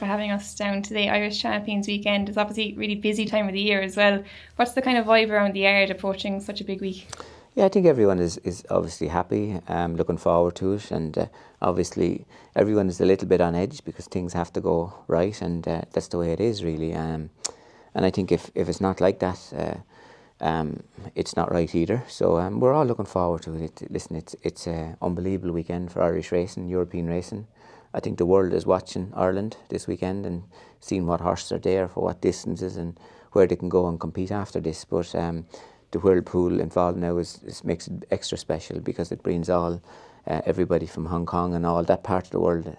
for having us down today. Irish Champions Weekend is obviously a really busy time of the year as well. What's the kind of vibe around the yard approaching such a big week? Yeah, I think everyone is obviously happy, looking forward to it, and obviously everyone is a little bit on edge because things have to go right, and that's the way it is really. And I think if it's not like that, it's not right either. So we're all looking forward to it. Listen, it's an unbelievable weekend for Irish racing, European racing. I think the world is watching Ireland this weekend and seeing what horses are there for what distances and where they can go and compete after this. But the whirlpool involved now makes it extra special because it brings all everybody from Hong Kong and all that part of the world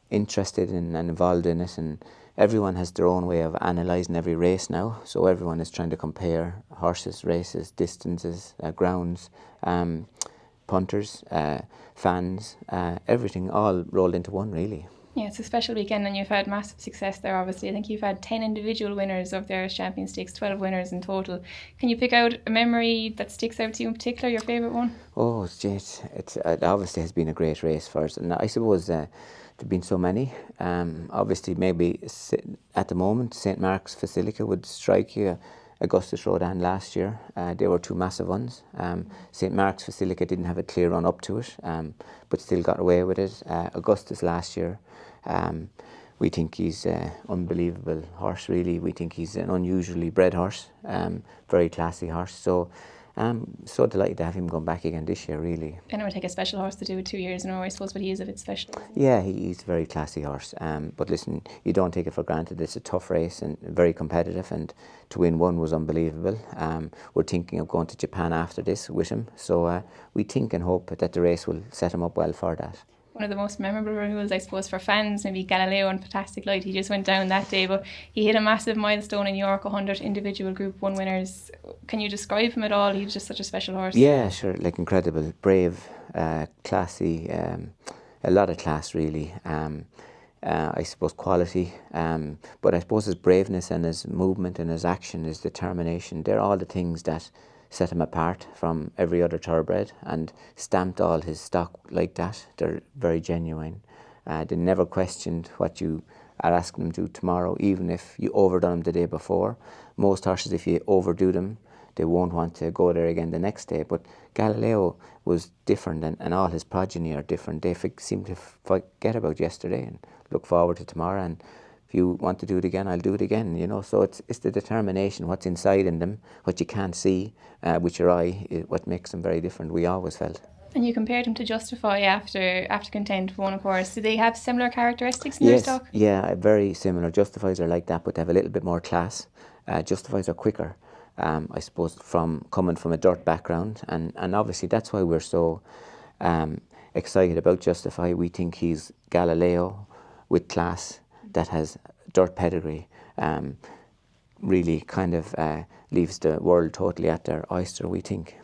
interested in and involved in it, and everyone has their own way of analysing every race now. So everyone is trying to compare horses, races, distances, grounds, punters, fans, everything all rolled into one really. Yeah, it's a special weekend and you've had massive success there obviously. I think you've had 10 individual winners of the Irish Champions Stakes, 12 winners in total. Can you pick out a memory that sticks out to you in particular, your favourite one? Oh, it obviously has been a great race for us, and I suppose there have been so many. Obviously maybe at the moment St Mark's Basilica would strike you. Auguste Rodin last year, they were two massive ones. St Mark's Basilica didn't have a clear run up to it, but still got away with it. Augustus last year, we think he's an unbelievable horse really. We think he's an unusually bred horse, very classy horse. So so delighted to have him going back again this year really. And it would take a special horse to do it 2 years in a row, I suppose, but he is a bit special. Yeah, he's a very classy horse. But listen, you don't take it for granted. It's a tough race and very competitive, and to win one was unbelievable. We're thinking of going to Japan after this with him. So we think and hope that the race will set him up well for that. One of the most memorable rules, I suppose, for fans, maybe Galileo and Fantastic Light. He just went down that day, but he hit a massive milestone in York, 100 individual Group 1 winners. Can you describe him at all? He was just such a special horse. Yeah, sure, like incredible, brave, classy, a lot of class really. I suppose quality, but I suppose his braveness and his movement and his action, his determination, they're all the things that set him apart from every other thoroughbred and stamped all his stock like that. They're very genuine. They never questioned what you are asking them to do tomorrow, even if you overdone them the day before. Most horses, if you overdo them, they won't want to go there again the next day. But Galileo was different, and all his progeny are different. They seem to forget about yesterday and look forward to tomorrow. And if you want to do it again, I'll do it again, you know. So it's the determination, what's inside in them, what you can't see with your eye, what makes them very different, we always felt. And you compared him to Justify after Contend won, of course. Do they have similar characteristics in their stock? Yeah, very similar. Justifies are like that, but they have a little bit more class. Justifies are quicker, I suppose, coming from a dirt background. And obviously that's why we're so excited about Justify. We think he's Galileo with class that has dirt pedigree. Really kind of leaves the world totally at their oyster, we think.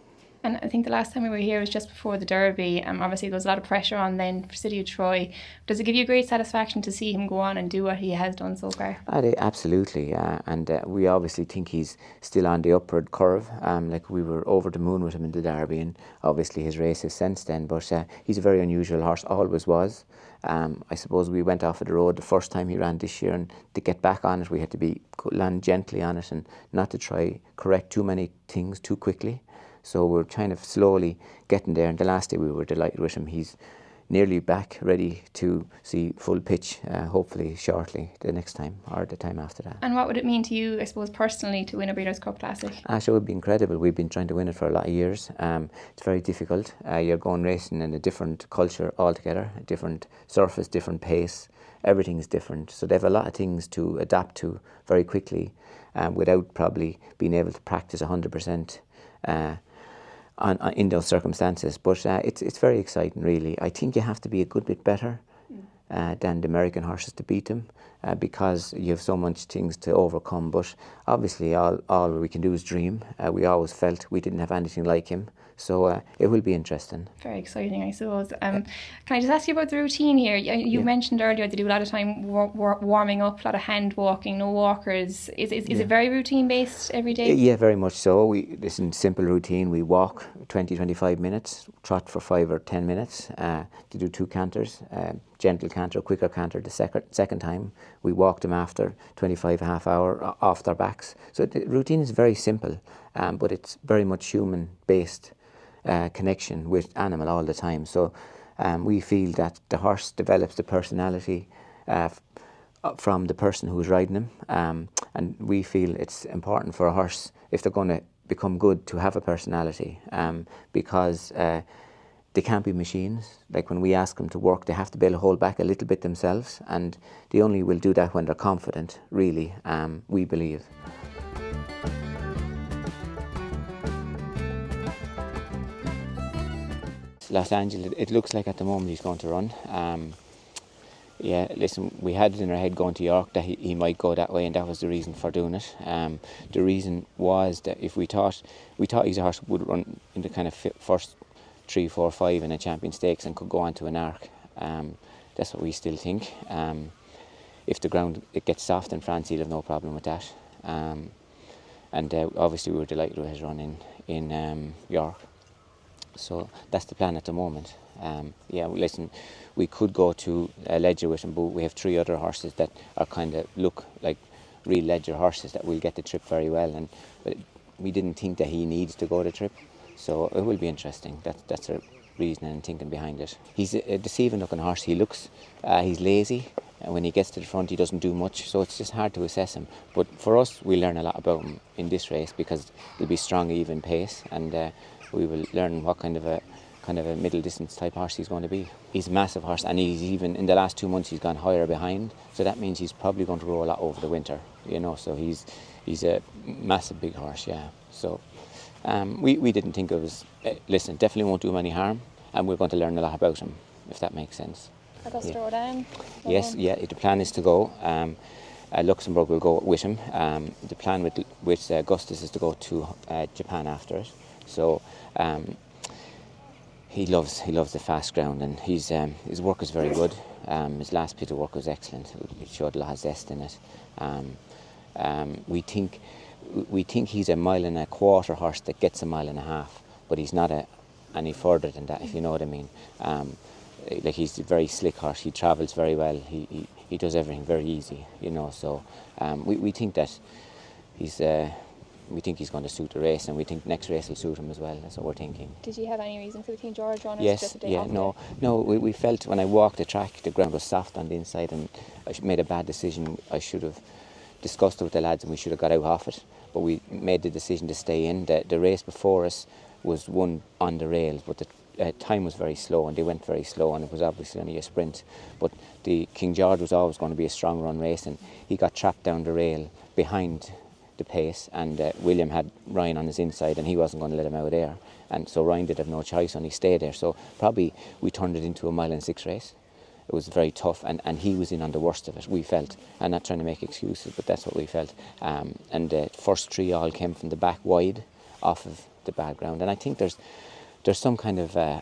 And I think the last time we were here was just before the Derby. Obviously there was a lot of pressure on then for City of Troy. Does it give you great satisfaction to see him go on and do what he has done so far? Absolutely, and we obviously think he's still on the upward curve. Like we were over the moon with him in the Derby, and obviously his races since then. But he's a very unusual horse, always was. I suppose we went off of the road the first time he ran this year, and to get back on it we had to land gently on it and not to try correct too many things too quickly. So we're kind of slowly getting there, and the last day we were delighted with him. He's nearly back, ready to see full pitch, hopefully shortly the next time or the time after that. And what would it mean to you, I suppose, personally, to win a Breeders' Cup Classic? Sure, it would be incredible. We've been trying to win it for a lot of years. It's very difficult. You're going racing in a different culture altogether, a different surface, different pace. Everything is different. So they have a lot of things to adapt to very quickly without probably being able to practice 100% in those circumstances. But it's very exciting really. I think you have to be a good bit better than the American horses to beat them. because you have so much things to overcome. But obviously all we can do is dream. We always felt we didn't have anything like him. So it will be interesting. Very exciting, I suppose. Can I just ask you about the routine here? You mentioned earlier they do a lot of time warming up, a lot of hand walking, no walkers. Is it very routine based every day? Yeah, very much so. This is simple routine. We walk 20-25 minutes, trot for 5 or 10 minutes, to do 2 canters, gentle canter, quicker canter the second time. We walk them after 25 half hour off their backs. So the routine is very simple, but it's very much human based. Connection with animal all the time. So we feel that the horse develops the personality from the person who's riding him, and we feel it's important for a horse, if they're going to become good, to have a personality, because they can't be machines. Like when we ask them to work, they have to be able to hold back a little bit themselves, and they only will do that when they're confident, really, we believe. Los Angeles, it looks like at the moment he's going to run. Yeah, listen, we had it in our head going to York that he might go that way, and that was the reason for doing it. The reason was that if we thought he's a horse who would run in the kind of first 3, 4, 5 in a champion stakes and could go on to an arc. That's what we still think. If the ground it gets soft in France, he'll have no problem with that. And obviously we were delighted with his run in York. So that's the plan at the moment. Yeah, listen, we could go to a Ledger with him, but we have 3 other horses that are kind of look like real Ledger horses that will get the trip very well. But we didn't think that he needs to go the trip, so it will be interesting. That's the reasoning and thinking behind it. He's a deceiving looking horse. He looks, he's lazy, and when he gets to the front, he doesn't do much. So it's just hard to assess him. But for us, we learn a lot about him in this race because it'll be strong, even pace, and we will learn what kind of a middle distance type horse he's going to be. He's a massive horse, and he's even in the last 2 months he's gone higher behind, so that means he's probably going to grow a lot over the winter, so he's a massive big horse, yeah. So we didn't think it was listen, definitely won't do him any harm, and we're going to learn a lot about him, if that makes sense. Auguste Rodin? Yes, yeah, the plan is to go. Luxembourg will go with him. The plan with Augustus is to go to Japan after it. So he loves the fast ground, and his work is very good. His last bit of work was excellent. It showed a lot of zest in it. We think he's a 1.25 mile horse that gets 1.5 miles, but he's not any further than that, if you know what I mean. Like, he's a very slick horse. He travels very well. He does everything very easy, So we think that he's. We think he's going to suit the race, and we think next race will suit him as well. That's what we're thinking. Did you have any reason for the King George run? Yes, no. We felt when I walked the track, the ground was soft on the inside, and I made a bad decision. I should have discussed it with the lads, and we should have got out off it. But we made the decision to stay in. The race before us was won on the rails, but the time was very slow, and they went very slow, and it was obviously only a sprint. But the King George was always going to be a strong run race, and he got trapped down the rail behind the pace, and William had Ryan on his inside, and he wasn't going to let him out there, and so Ryan did have no choice, and he stayed there. So probably we turned it into a 1.6 mile race. It was very tough, and he was in on the worst of it, we felt. I'm not trying to make excuses, but that's what we felt. And the first 3 all came from the back wide off of the bad ground, and I think there's some kind of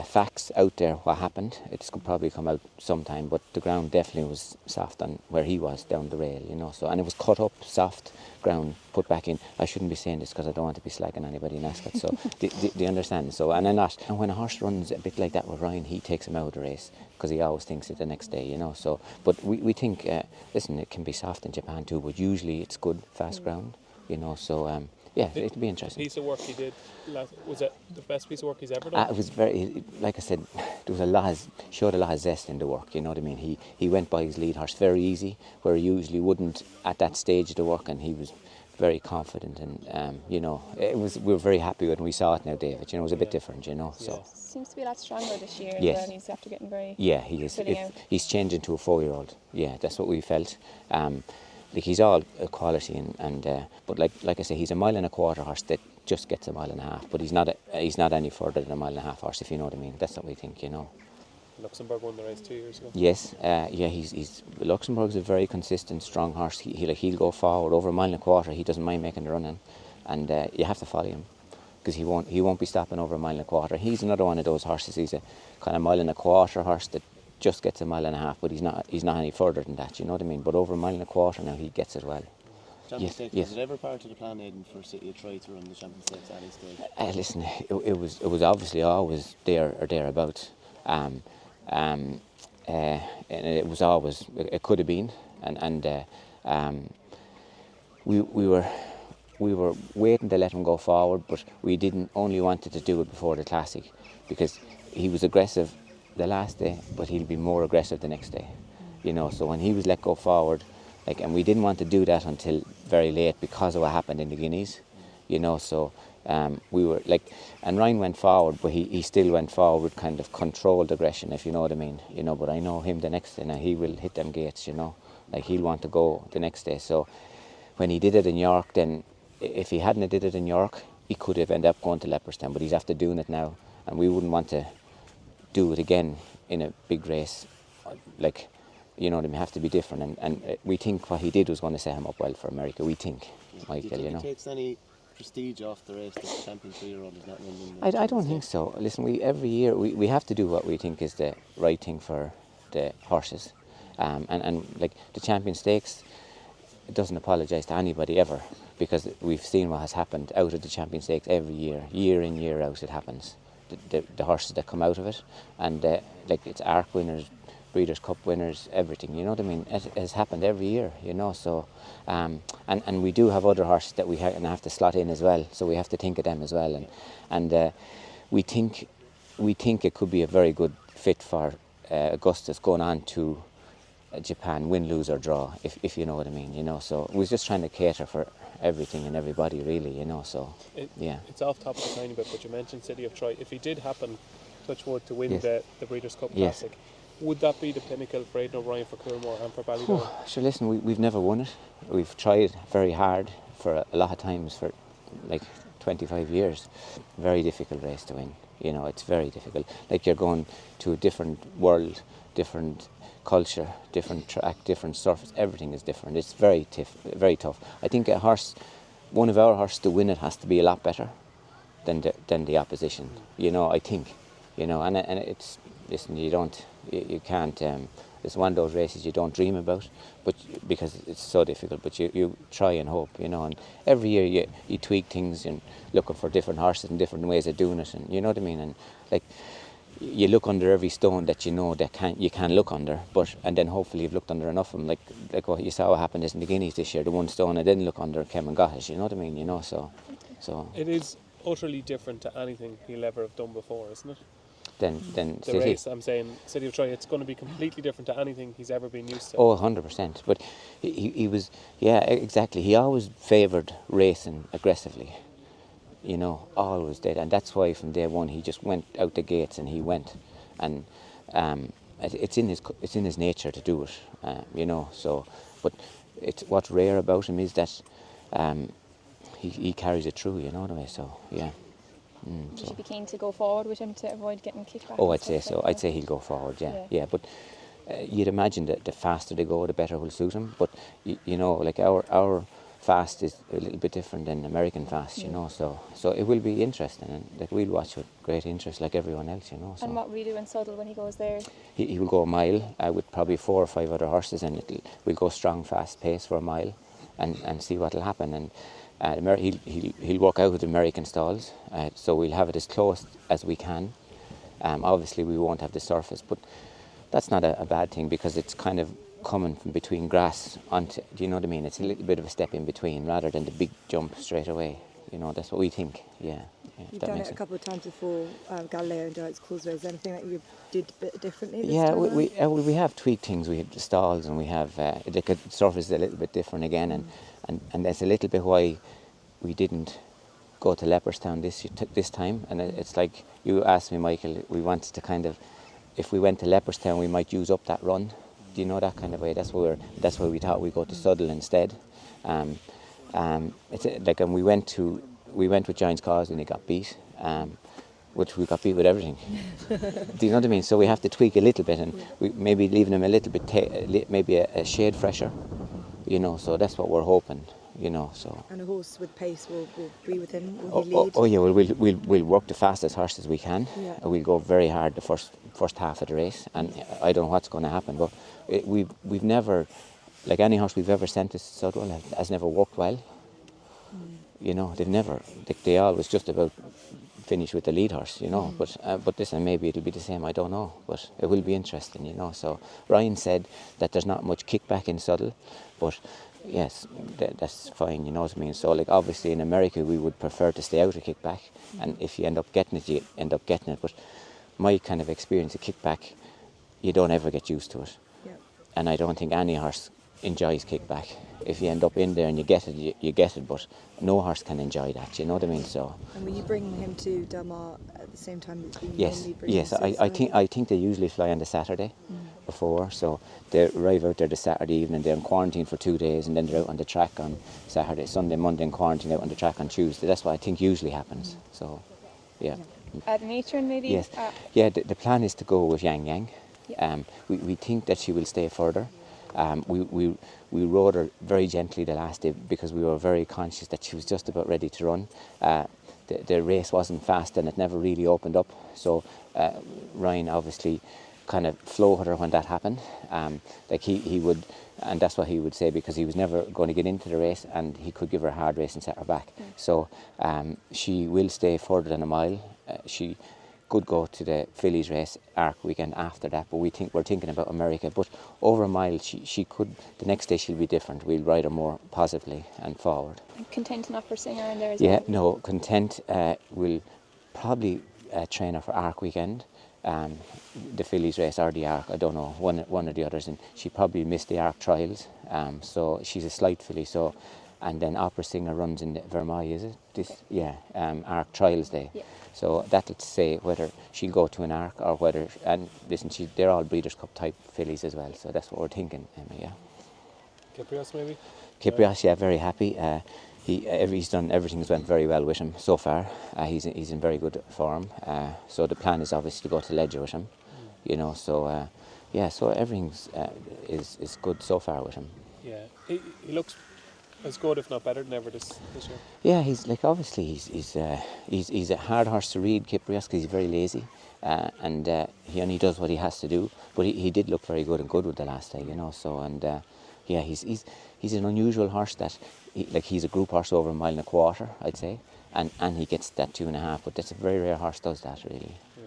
facts out there what happened. It's could probably come out sometime, but the ground definitely was soft on where he was down the rail, So, and it was cut up, soft ground, put back in. I shouldn't be saying this because I don't want to be slagging anybody in Ascot, so they understand. So, and I'm not. And when a horse runs a bit like that with Ryan, he takes him out of the race because he always thinks it the next day, So, but we think, listen, it can be soft in Japan too, but usually it's good fast ground, So. Yeah, it'll be interesting. Piece of work he did, was it the best piece of work he's ever done? It was very, like I said, there was showed a lot of zest in the work, you know what I mean? He went by his lead horse very easy, where he usually wouldn't at that stage of the work, and he was very confident, and we were very happy when we saw it now, David. It was a bit different, So seems to be a lot stronger this year. Yes. Well. He's after getting very. Yeah, he is. He's changed into a 4-year-old. Yeah, that's what we felt. He's all quality, but like I say, he's a 1.25 mile horse that just gets 1.5 miles, but he's not any further than 1.5 mile horse, if you know what I mean. That's what we think, Luxembourg won the race 2 years ago. Yes, he's Luxembourg's a very consistent, strong horse. He'll go forward over a mile and a quarter. He doesn't mind making the run in, and you have to follow him because he won't be stopping over a mile and a quarter. He's another one of those horses. He's a kind of mile and a quarter horse that just gets a mile and a half, but he's not any further than that. You know what I mean? But over a mile and a quarter now, he gets it well. Champions Stakes, was it ever part of the plan, Aidan, for City of Troy to run the Champions Stakes at any stage? Listen, it was obviously always there or thereabouts. And it was always, it could have been, and we were waiting to let him go forward, but we didn't only wanted to do it before the Classic, because he was aggressive the last day, but he'll be more aggressive the next day, you know. So when he was let go forward, and we didn't want to do that until very late because of what happened in the Guineas, you know. So we were and Ryan went forward, but he still went forward with kind of controlled aggression, if you know what I mean, you know. But I know him the next day now, he will hit them gates, you know, he'll want to go the next day. So when he did it in York, then if he hadn't did it in York, he could have ended up going to Leopardstown, but he's after doing it now, and we wouldn't want to do it again in a big race, you know, they have to be different, and we think what he did was going to set him up well for America. We think, Michael, do you think you know. it takes any prestige off the race that the champion 3-year-old is not winning? I don't think so. Listen, every year we have to do what we think is the right thing for the horses, and the Champion Stakes, it doesn't apologise to anybody ever, because we've seen what has happened out of the Champion Stakes every year in, year out. It happens. The horses that come out of it, and it's ARC winners, Breeders' Cup winners, everything, you know what I mean. It has happened every year, you know. So and we do have other horses that we have to slot in as well, so we have to think of them as well, and we think it could be a very good fit for Augustus going on to Japan, win, lose or draw, if you know what I mean, you know. So we're just trying to cater for everything and everybody, really, you know. So it's off topic a tiny bit, but you mentioned City of Troy. If he did happen, touch wood, to win Yes. the Breeders' Cup Yes. Classic, would that be the pinnacle for Aidan O'Brien, for Coolmore and for Ballydoyle? Sure, listen, we've never won it. We've tried very hard for a lot of times for 25 years. Very difficult race to win, you know. It's very difficult. You're going to a different world, different culture, different track, different surface. Everything is different. It's very tough. I think one of our horses to win it has to be a lot better than the opposition, you know. I think, you know, and it's, listen, you can't, it's one of those races you don't dream about, but because it's so difficult, but you try and hope, you know. And every year you tweak things and looking for different horses and different ways of doing it, and you know what I mean. And you look under every stone that you know that you can look under, and then hopefully you've looked under enough of them, like what you saw what happened in the Guineas this year. The one stone I didn't look under came and got it, you know what I mean, you know. So it is utterly different to anything he'll ever have done before, isn't it? Then The City. race, I'm saying, City of Troy, it's going to be completely different to anything he's ever been used to. Oh, 100%. But he was, yeah, exactly. He always favoured racing aggressively, you know, always did. And that's why from day one he just went out the gates and he went. And it's in his nature to do it, you know. So, but what's rare about him is that he carries it through, you know, the way. So, yeah. Would you be keen to go forward with him to avoid getting kicked back? Oh, I'd say so. I'd say he'll go forward, yeah. But you'd imagine that the faster they go, the better will suit him. But, you know, our fast is a little bit different than American fast, you know. So it will be interesting, and we'll watch with great interest like everyone else, you know. So. And what will you do in Suddle when he goes there? He will go a mile with probably 4 or 5 other horses, and we'll go strong, fast pace for a mile and see what will happen. And he'll walk out with the American stalls, so we'll have it as close as we can. Obviously we won't have the surface, but that's not a bad thing, because it's kind of coming from between grass onto, do you know what I mean? It's a little bit of a step in between rather than the big jump straight away, you know. That's what we think, yeah. You've done it a couple of times before, Galileo and Dirt's Causeway. Is there anything that you did a bit differently this yeah, time we have tweaked things. We have the stalls, and we have the surface is a little bit different again, and that's a little bit why we didn't go to Leopardstown this time. And it's like you asked me, Michael, we wanted to kind of, if we went to Leopardstown, we might use up that run. Do you know, that kind of way? That's why we thought we'd go to Suddle instead. It's and we went with Giants Causeway and he got beat. which we got beat with everything. Do you know what I mean? So we have to tweak a little bit, and we maybe leaving him a little bit, maybe a shade fresher, you know. So that's what we're hoping, you know. So. And a horse with pace will be with him. Will he lead? Oh yeah, we'll work the fastest horse as we can. Yeah. We'll go very hard the first half of the race, and I don't know what's going to happen, but we've never, like any horse we've ever sent to Southwell has never worked well. You know, they've never. They always just about finish with the lead horse, you know. But this, and maybe it'll be the same. I don't know, but it will be interesting, you know. So Ryan said that there's not much kickback in Southwell, but yes, that's fine, you know what I mean. So like obviously in America we would prefer to stay out of kickback, and if you end up getting it, you end up getting it. But my kind of experience of kickback, you don't ever get used to it, and I don't think any horse enjoys kickback. If you end up in there and you get it, you get it, but no horse can enjoy that, you know what I mean. So. And will you bring him to Del Mar at the same time that you yes, normally bring yes, him? I think they usually fly on the Saturday before, so they arrive out there the Saturday evening. They're in quarantine for 2 days, and then they're out on the track on Saturday, Sunday, Monday in quarantine, out on the track on Tuesday. That's what I think usually happens. So, yeah. The matron maybe. Yes, yeah. The plan is to go with Yang Yang. Yeah. We think that she will stay further. We rode her very gently the last day because we were very conscious that she was just about ready to run. The race wasn't fast and it never really opened up. So Ryan obviously kind of flowed her when that happened. Like he would, and that's what he would say, because he was never going to get into the race and he could give her a hard race and set her back. So she will stay further than a mile. She could go to the Phillies race Arc weekend after that, but we're thinking about America. But over a mile, she could. The next day she'll be different. We'll ride her more positively and forward. Content enough for Singer in there as well? well? Yeah, no, Content will probably train her for Arc weekend, the Phillies race or the Arc. I don't know, one or the others, and she probably missed the Arc trials. So she's a slight filly. So. And then Opera Singer runs in Vermont, is it? Arc Trials Day. Yeah. So that'll say whether she'll go to an Arc or whether, and listen, they're all Breeders' Cup type fillies as well, so that's what we're thinking, Emma, yeah. Kyprios maybe? Kyprios, yeah, very happy. He's done, everything's went very well with him so far. He's in very good form. So the plan is obviously to go to Ledger with him, you know, so so everything's is good so far with him. Yeah, he looks as good, if not better, than ever this year. Yeah, he's like, obviously he's a hard horse to read, Kyprios, because he's very lazy, and he only does what he has to do. But he did look very good with the last day, you know. So he's an unusual horse that he's a group horse over 1.25 miles, I'd say, and he gets that 2.5. But that's a very rare horse does that, really. Yeah,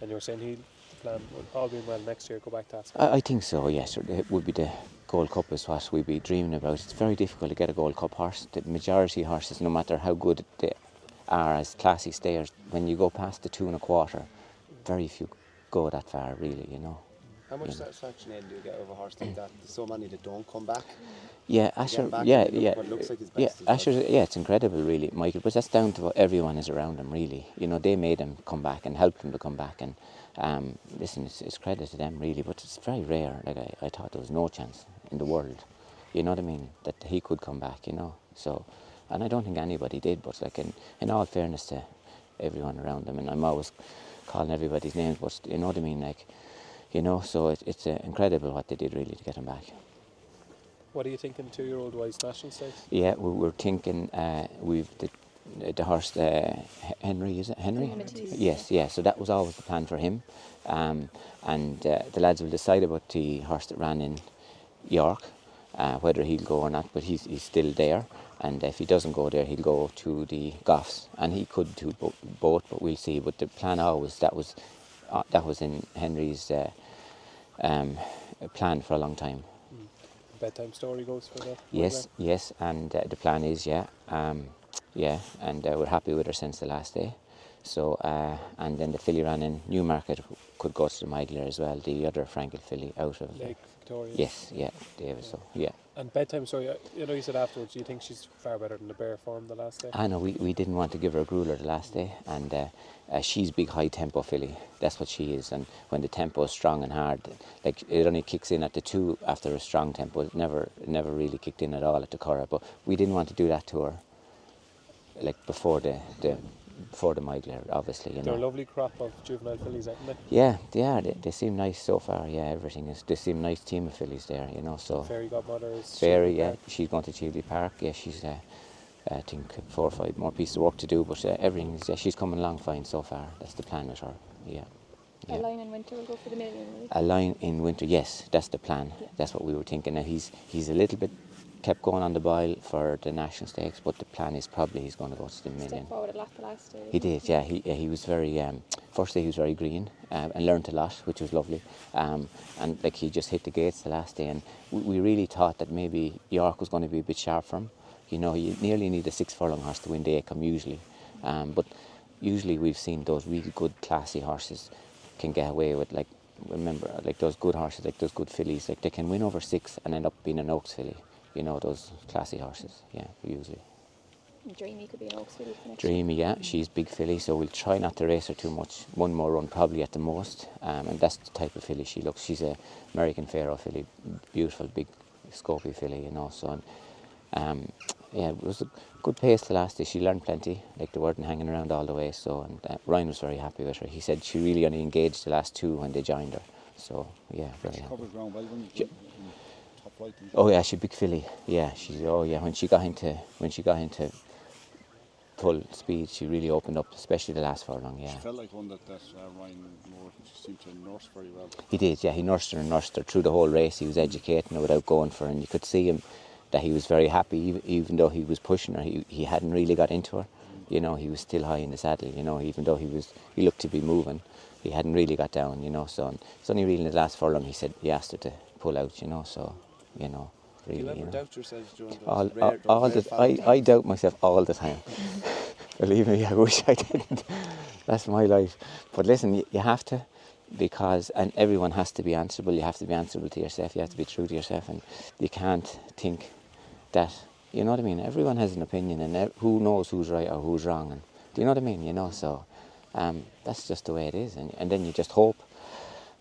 and you were saying the plan would all be well next year, go back to Ascot. I think so. Yes, it would be the Gold Cup is what we'd be dreaming about. It's very difficult to get a Gold Cup horse. The majority of horses, no matter how good they are as classy stayers, when you go past the 2.25, very few go that far, really, you know. How much satisfaction do you get over a horse like that? There's so many that don't come back. Yeah, Asher. What looks like his best. Asher. Yeah, it's incredible, really, Michael. But that's down to what everyone is around him, really. You know, they made him come back and helped him to come back. And listen, it's credit to them, really. But it's very rare. Like I thought there was no chance in the world. You know what I mean? That he could come back. You know. So, and I don't think anybody did. But like in all fairness to everyone around them, and I'm always calling everybody's names, but you know what I mean, like. You know, so it's incredible what they did, really, to get him back. What are you thinking, 2-year-old wise national stakes? Yeah, we're thinking we've the horse Henry, is it Henry? Yes, yeah. So that was always the plan for him, and the lads will decide about the horse that ran in York, whether he'll go or not. But he's still there, and if he doesn't go there, he'll go to the Goffs, and he could do both. But we'll see. But the plan always that was in Henry's plan for a long time. Bedtime story goes for that. Yes, and the plan is and we're happy with her since the last day. So and then the filly ran in Newmarket could go to the Nagle as well. The other Frankel filly out of Lake Victoria. Yes, yeah, David. So yeah. And bedtime story, you know, you said afterwards, do you think she's far better than the bare form the last day? I know, we didn't want to give her a grueler the last day, and she's big high tempo filly. That's what she is, and when the tempo is strong and hard, like it only kicks in at the 2 after a strong tempo. It never really kicked in at all at the Curragh, but we didn't want to do that to her, like before the for the Nagle, obviously. They're a lovely crop of juvenile fillies, aren't they? Yeah, they are. They seem nice so far. Yeah, everything is. They seem nice team of fillies there. So. Fairy godmother is. Fairy, yeah, she's going to Chiley Park. Yeah, she's. I think 4 or 5 more pieces of work to do, but everything is. She's coming along fine so far. That's the plan with her. Yeah. A line in winter will go for the million, will he? A line in winter, yes, that's the plan. Yeah. That's what we were thinking. Now he's a little bit kept going on the boil for the national stakes, but the plan is probably he's going to go to the million. Step forward a lot the last day. He did, yeah. He was very. First day he was very green and learnt a lot, which was lovely. And like he just hit the gates the last day, and we really thought that maybe York was going to be a bit sharp for him. You nearly need a 6 furlong horse to win the Acom usually, but usually we've seen those really good classy horses can get away with, like, remember, like those good horses, like those good fillies, like they can win over 6 and end up being an Oaks filly. Those classy horses, yeah, usually. Dreamy could be an Oaks filly for next Dreamy, yeah, she's big filly, so we'll try not to race her too much. One more run probably at the most, and that's the type of filly she looks. She's a American Pharaoh filly, beautiful, big, scopy filly, so. Yeah, it was a good pace the last day. She learned plenty, like they weren't hanging around all the way. So, and Ryan was very happy with her. He said she really only engaged the last 2 when they joined her. So, yeah, very happy. Covered ground well when top flight. Oh yeah, she's a big filly. Yeah, when she got into full speed, she really opened up, especially the last furlong. Yeah. She felt like one that Ryan Moore seemed to nurse very well. He did, yeah. He nursed her through the whole race. He was educating her without going for her, and you could see him. That he was very happy, even though he was pushing her, he hadn't really got into her. He was still high in the saddle. Even though he looked to be moving, he hadn't really got down. So it's only really in the last furlong he asked her to pull out. So really. Do you ever doubt yourselves during I doubt myself all the time. Believe me, I wish I didn't. That's my life. But listen, you have to. And everyone has to be answerable. You have to be answerable to yourself. You have to be true to yourself, and you can't think that. You know what I mean? Everyone has an opinion, and who knows who's right or who's wrong. And do you know what I mean? So that's just the way it is. And then you just hope.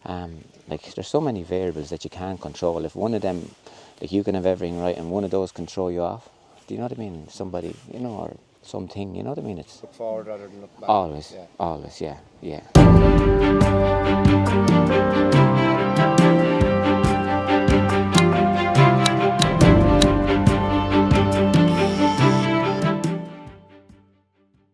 Like there's so many variables that you can't control. If one of them, like you can have everything right, and one of those can throw you off. Do you know what I mean? Somebody, or something. You know what I mean? It's look forward rather than look back. Always, yeah. Always, yeah.